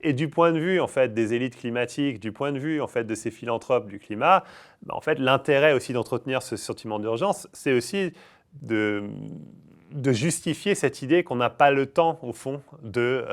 Et du point de vue en fait, des élites climatiques, du point de vue en fait, de ces philanthropes du climat, en fait, l'intérêt aussi d'entretenir ce sentiment d'urgence, c'est aussi de justifier cette idée qu'on n'a pas le temps, au fond, de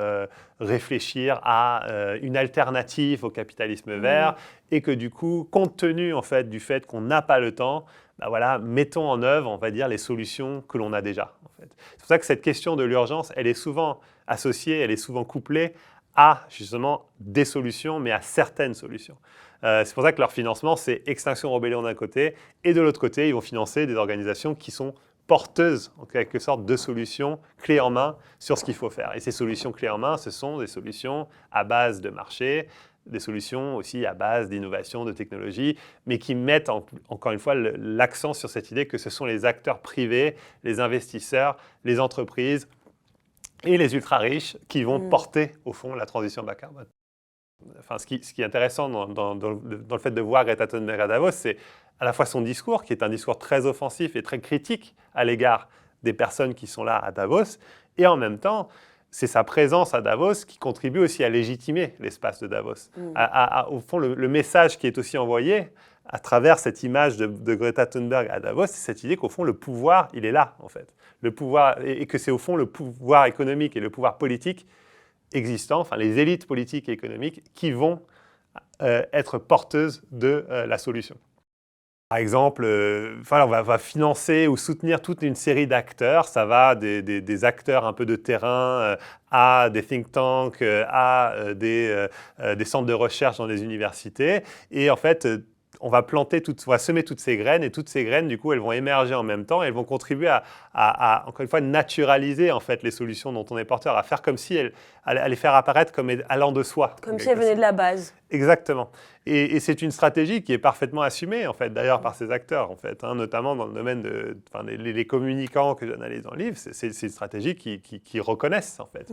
réfléchir à une alternative au capitalisme vert et que du coup, compte tenu en fait, du fait qu'on n'a pas le temps, voilà, mettons en œuvre, on va dire, les solutions que l'on a déjà. En fait. C'est pour ça que cette question de l'urgence, elle est souvent associée, elle est souvent couplée à justement des solutions, mais à certaines solutions. C'est pour ça que leur financement, c'est Extinction Rebellion d'un côté, et de l'autre côté, ils vont financer des organisations qui sont porteuses, en quelque sorte, de solutions clés en main sur ce qu'il faut faire. Et ces solutions clés en main, ce sont des solutions à base de marché, des solutions aussi à base d'innovation, de technologie, mais qui mettent encore une fois l'accent sur cette idée que ce sont les acteurs privés, les investisseurs, les entreprises et les ultra-riches qui vont porter, au fond, la transition bas carbone. Enfin, ce qui est intéressant dans le fait de voir Greta Thunberg à Davos, c'est à la fois son discours, qui est un discours très offensif et très critique à l'égard des personnes qui sont là à Davos, et en même temps, c'est sa présence à Davos qui contribue aussi à légitimer l'espace de Davos. Au fond, le message qui est aussi envoyé à travers cette image de Greta Thunberg à Davos, c'est cette idée qu'au fond, le pouvoir, il est là, en fait. Le pouvoir, et que c'est au fond le pouvoir économique et le pouvoir politique existants, enfin les élites politiques et économiques, qui vont être porteuses de la solution. Par exemple, on va financer ou soutenir toute une série d'acteurs. Ça va des acteurs un peu de terrain à des think tanks, à des centres de recherche dans des universités. Et en fait, on va semer toutes ces graines, et toutes ces graines, du coup, elles vont émerger en même temps, et elles vont contribuer encore une fois, naturaliser en fait les solutions dont on est porteur, à faire comme si à les faire apparaître comme allant de soi. Comme si elles venaient de la base. Exactement. Et c'est une stratégie qui est parfaitement assumée, en fait, d'ailleurs, par ces acteurs, en fait, notamment dans le domaine les communicants que j'analyse dans le livre, c'est une stratégie qui reconnaissent, en fait.